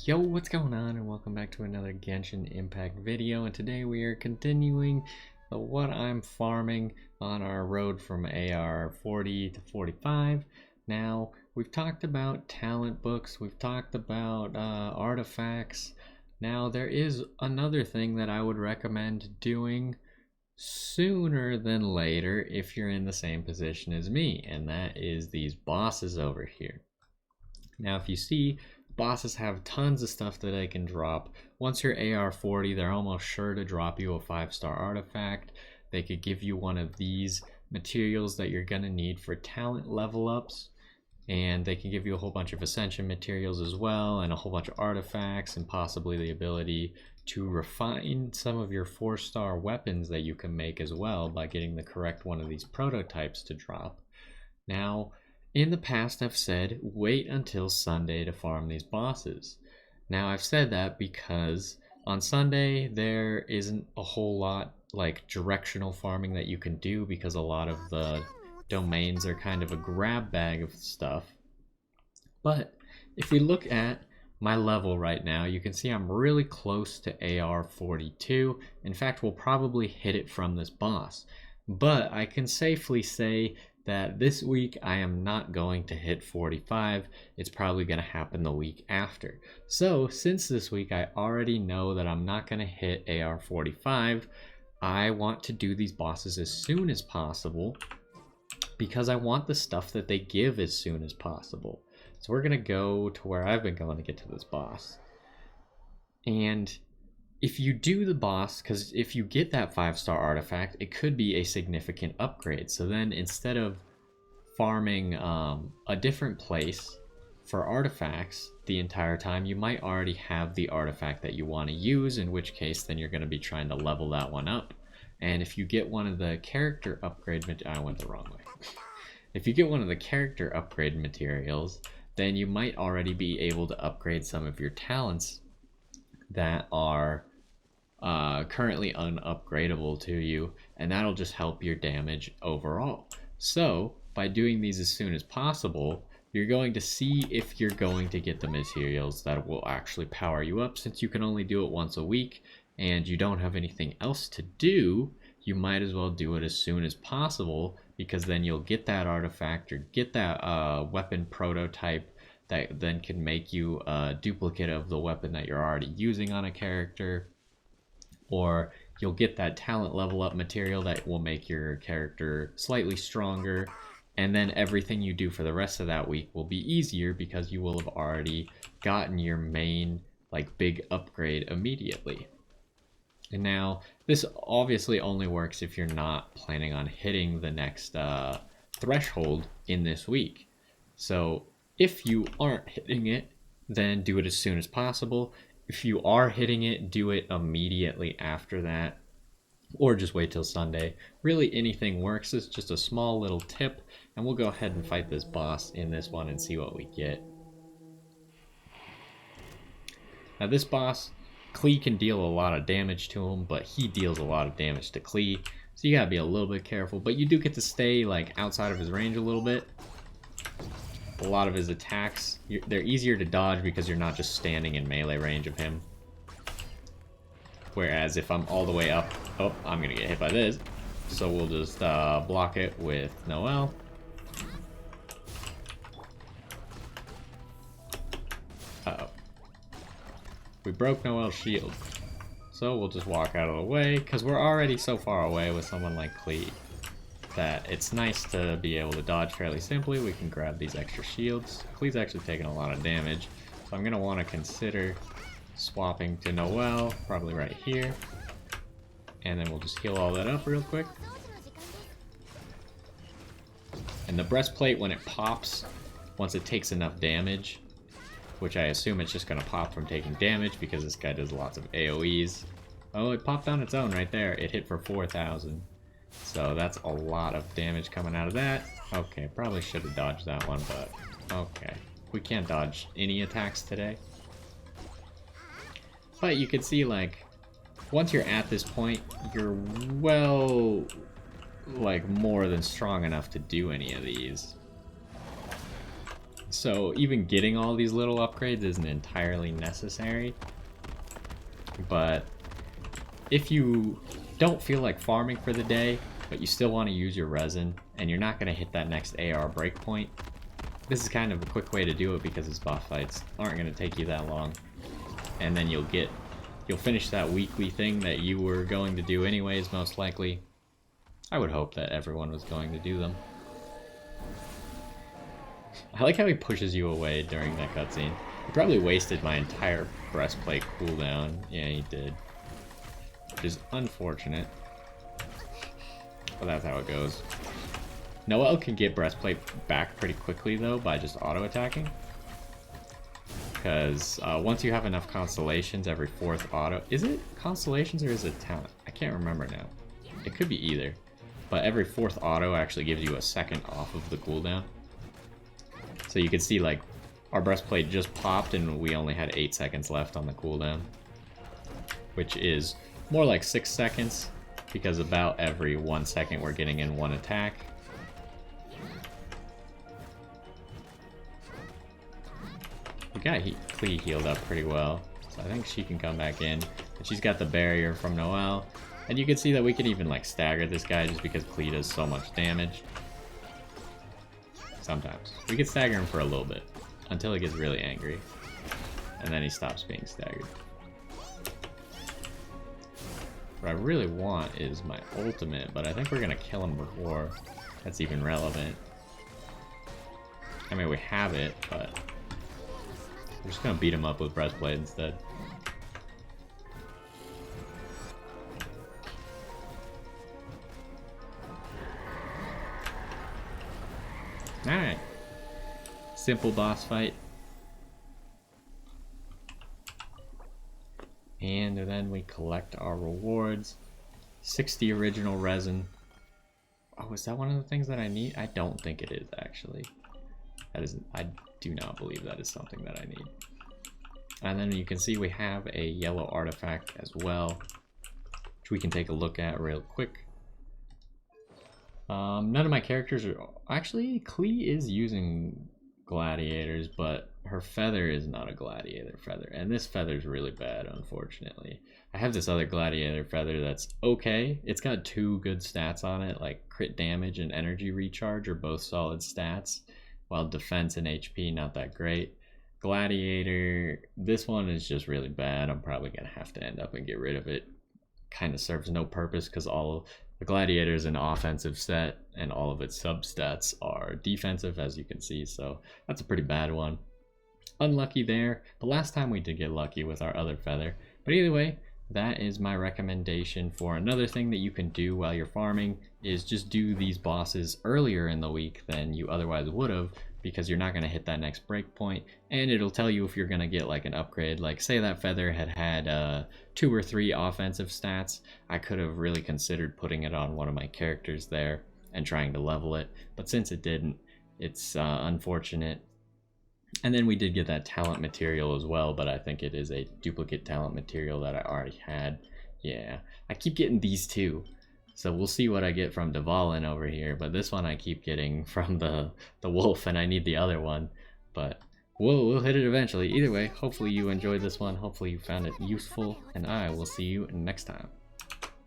Yo, what's going on, and welcome back to another Genshin Impact video. And today we are continuing what I'm farming on our road from AR 40 to 45. Now, we've talked about talent books, we've talked about artifacts. Now, there is another thing that I would recommend doing sooner than later if you're in the same position as me, and that is these bosses over here. Now, if you see, bosses have tons of stuff that they can drop. Once you're AR 40, they're almost sure to drop you a 5-star artifact. They could give you one of these materials that you're going to need for talent level ups. And they can give you a whole bunch of ascension materials as well, and a whole bunch of artifacts, and possibly the ability to refine some of your 4-star weapons that you can make as well by getting the correct one of these prototypes to drop. Now, in the past, I've said wait until Sunday to farm these bosses. Now, I've said that because on Sunday there isn't a whole lot like directional farming that you can do, because a lot of the domains are kind of a grab bag of stuff. But if we look at my level right now, you can see I'm really close to AR 42. In fact, we'll probably hit it from this boss. But I can safely say that this week I am not going to hit 45. It's probably going to happen the week after. So since this week I already know that I'm not going to hit AR 45, I want to do these bosses as soon as possible, because I want the stuff that they give as soon as possible. So we're going to go to where I've been going to get to this boss. And if you do the boss, because if you get that 5-star artifact, it could be a significant upgrade. So then instead of farming a different place for artifacts the entire time, you might already have the artifact that you want to use, in which case then you're going to be trying to level that one up. And if you get one of the character upgrade I went the wrong way. If you get one of the character upgrade materials, then you might already be able to upgrade some of your talents that are currently unupgradable to you, and that'll just help your damage overall. So by doing these as soon as possible, you're going to see if you're going to get the materials that will actually power you up. Since you can only do it once a week and you don't have anything else to do, you might as well do it as soon as possible, because then you'll get that artifact or get that weapon prototype that then can make you a duplicate of the weapon that you're already using on a character. Or you'll get that talent level up material that will make your character slightly stronger, and then everything you do for the rest of that week will be easier because you will have already gotten your main like big upgrade immediately. And now this obviously only works if you're not planning on hitting the next threshold in this week. So if you aren't hitting it, then do it as soon as possible. If you are hitting it, do it immediately after that, or just wait till Sunday. Really, anything works. It's just a small little tip, and we'll go ahead and fight this boss in this one and see what we get. Now this boss, Klee can deal a lot of damage to him, but he deals a lot of damage to Klee, so you gotta be a little bit careful. But you do get to stay like outside of his range a little bit. A lot of his attacks, they're easier to dodge because you're not just standing in melee range of him. Whereas if I'm all the way up, oh, I'm gonna get hit by this. So we'll just block it with Noelle. Uh-oh. We broke Noelle's shield. So we'll just walk out of the way, because we're already so far away with someone like Klee that it's nice to be able to dodge fairly simply. We can grab these extra shields. Klee's actually taking a lot of damage, so I'm going to want to consider swapping to Noelle, probably right here. And then we'll just heal all that up real quick. And the breastplate, when it pops, once it takes enough damage, which I assume it's just going to pop from taking damage because this guy does lots of AoEs. Oh, it popped on its own right there. It hit for 4,000. So that's a lot of damage coming out of that. Okay, probably should have dodged that one, but okay. We can't dodge any attacks today. But you can see, like, once you're at this point, you're well, like, more than strong enough to do any of these. So even getting all these little upgrades isn't entirely necessary. But if you don't feel like farming for the day, but you still want to use your resin, and you're not going to hit that next AR breakpoint, this is kind of a quick way to do it because his boss fights aren't going to take you that long. And then you'll finish that weekly thing that you were going to do anyways, most likely. I would hope that everyone was going to do them. I like how he pushes you away during that cutscene. He probably wasted my entire breastplate cooldown. Yeah, he did. Which is unfortunate. But that's how it goes. Noel can get breastplate back pretty quickly though by just auto-attacking. Because once you have enough constellations, every 4th auto... Is it constellations or is it talent? I can't remember now. It could be either. But every 4th auto actually gives you a second off of the cooldown. So you can see, like, our breastplate just popped and we only had 8 seconds left on the cooldown. Which is more like 6 seconds, because about every 1 second we're getting in 1 attack. We got Klee healed up pretty well, so I think she can come back in. And she's got the barrier from Noel. And you can see that we can even, like, stagger this guy just because Klee does so much damage. Sometimes. We can stagger him for a little bit, until he gets really angry. And then he stops being staggered. What I really want is my ultimate, but I think we're gonna kill him before that's even relevant. I mean, we have it, but we're just gonna beat him up with breastplate instead. Alright. Simple boss fight. And then we collect our rewards. 60 original resin. Oh, is that one of the things that I need? I don't think it is, actually. That is, I do not believe that is something that I need. And then you can see we have a yellow artifact as well, which we can take a look at real quick. None of my characters are... Actually, Klee is using gladiators, but her feather is not a gladiator feather. And this feather is really bad, unfortunately. I have this other gladiator feather that's okay. It's got 2 good stats on it, like crit damage and energy recharge are both solid stats, while defense and HP not that great. Gladiator, this one is just really bad. I'm probably going to have to end up and get rid of it. Kind of serves no purpose because all the gladiator is an offensive set and all of its substats are defensive, as you can see, so that's a pretty bad one. Unlucky there, but last time we did get lucky with our other feather. But either way, that is my recommendation for another thing that you can do while you're farming, is just do these bosses earlier in the week than you otherwise would have, because you're not going to hit that next breakpoint, and it'll tell you if you're going to get like an upgrade. Like say that feather had 2 or 3 offensive stats, I could have really considered putting it on one of my characters there and trying to level it, but since it didn't, it's unfortunate. And then we did get that talent material as well, but I think it is a duplicate talent material that I already had. Yeah, I keep getting these 2. So we'll see what I get from Dvalin over here, but this one I keep getting from the wolf, and I need the other one. But we'll hit it eventually. Either way, hopefully you enjoyed this one, hopefully you found it useful, and I will see you next time.